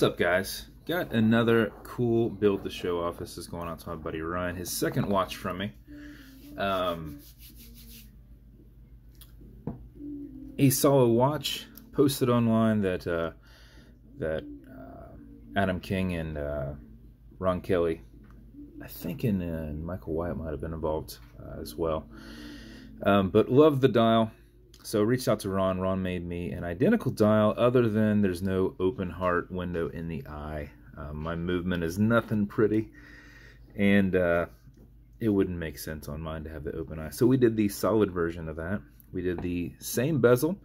What's up, guys? Got another cool build to show off. This is going out to my buddy Ryan, his second watch from me. He saw a watch posted online that Adam King and Ron Kelly, I think, and Michael Wyatt might have been involved as well. But loved the dial, so reached out to Ron. Ron made me an identical dial, other than there's no open heart window in the eye. My movement is nothing pretty, and it wouldn't make sense on mine to have the open eye. So we did the solid version of that. We did the same bezel,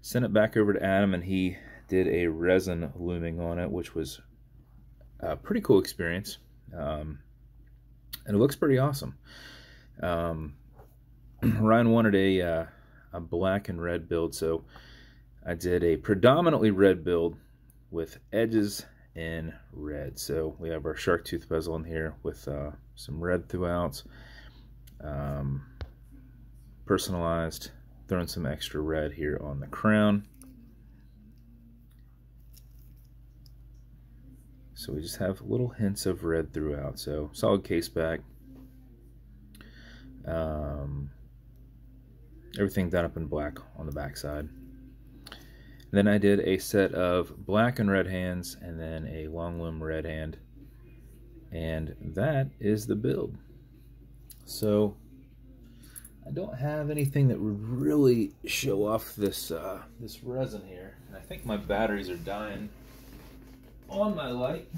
sent it back over to Adam, and he did a resin looming on it, which was a pretty cool experience. And it looks pretty awesome. Ryan wanted a black and red build, so I did a predominantly red build with edges in red. So we have our shark tooth bezel in here with some red throughout, personalized, throwing some extra red here on the crown. So we just have little hints of red throughout. So solid caseback. Everything done up in black on the back side. Then I did a set of black and red hands, and then a long loom red hand, and that is the build. So I don't have anything that would really show off this this resin here, and I think my batteries are dying on my light,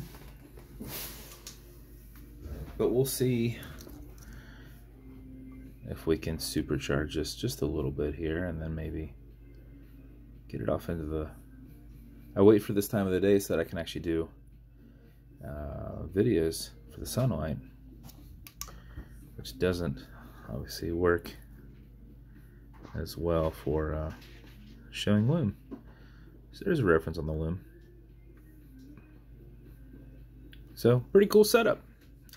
but we'll see if we can supercharge this just a little bit here, and then maybe get it off into the... I wait for this time of the day so that I can actually do videos for the sunlight, which doesn't obviously work as well for showing loom. So there's a reference on the loom. So pretty cool setup.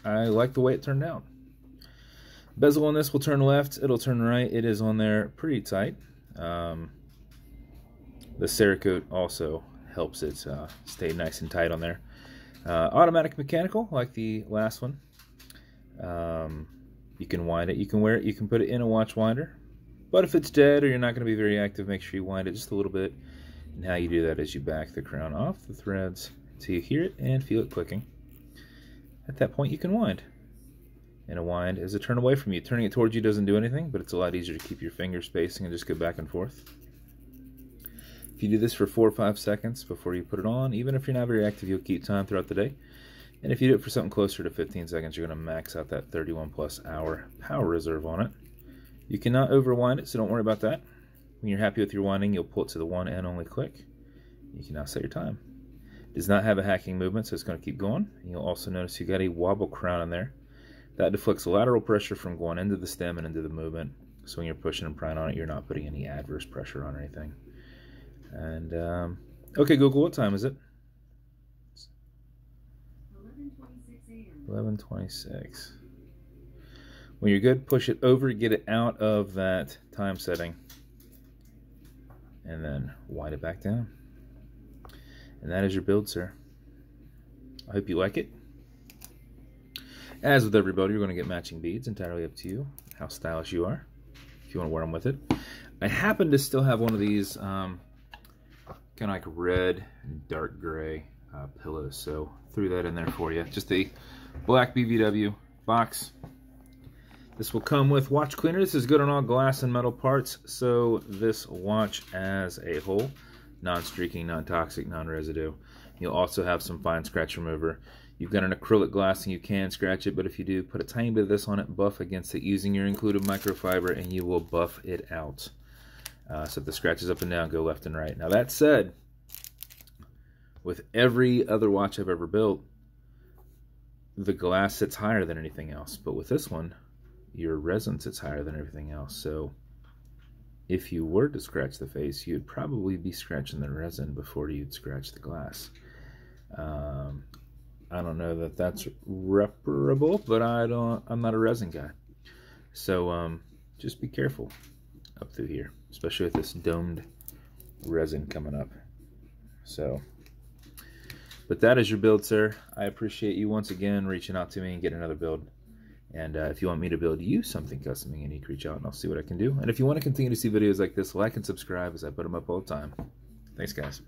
I like the way it turned out. Bezel on this will turn left, it'll turn right. It is on there pretty tight. The Cerakote also helps it stay nice and tight on there. Automatic mechanical, like the last one. You can wind it, you can wear it, you can put it in a watch winder. But if it's dead or you're not going to be very active, make sure you wind it just a little bit. And how you do that is you back the crown off the threads until you hear it and feel it clicking. At that point you can wind. And a wind is a turn away from you. Turning it towards you doesn't do anything, but it's a lot easier to keep your finger spacing and just go back and forth. If you do this for 4 or 5 seconds before you put it on, even if you're not very active, you'll keep time throughout the day. And if you do it for something closer to 15 seconds, you're going to max out that 31+ hour power reserve on it. You cannot overwind it, so don't worry about that. When you're happy with your winding, you'll pull it to the one and only click. You can now set your time. It does not have a hacking movement, so it's going to keep going. And you'll also notice you got a wobble crown in there. That deflects lateral pressure from going into the stem and into the movement. So when you're pushing and prying on it, you're not putting any adverse pressure on anything. And, okay, Google, what time is it? 11:26. When you're good, push it over, get it out of that time setting, and then wind it back down. And that is your build, sir. I hope you like it. As with every build, you're going to get matching beads, entirely up to you, how stylish you are, if you want to wear them with it. I happen to still have one of these kind of like red and dark gray pillows, so threw that in there for you. Just a black BVW box. This will come with watch cleaner. This is good on all glass and metal parts, so this watch as a whole, non-streaking, non-toxic, non-residue. You'll also have some fine scratch remover. You've got an acrylic glass and you can scratch it, but if you do, put a tiny bit of this on it, buff against it using your included microfiber, and you will buff it out. So if the scratches up and down, go left and right. Now that said, with every other watch I've ever built, the glass sits higher than anything else. But with this one, your resin sits higher than everything else. So if you were to scratch the face, you'd probably be scratching the resin before you'd scratch the glass. I don't know that that's reparable, but I'm not a resin guy. So just be careful up through here, especially with this domed resin coming up. So But that is your build, sir. I appreciate you once again reaching out to me and getting another build. And if you want me to build you something custom, unique, reach out and I'll see what I can do. And if you want to continue to see videos like this, like and subscribe as I put them up all the time. Thanks, guys.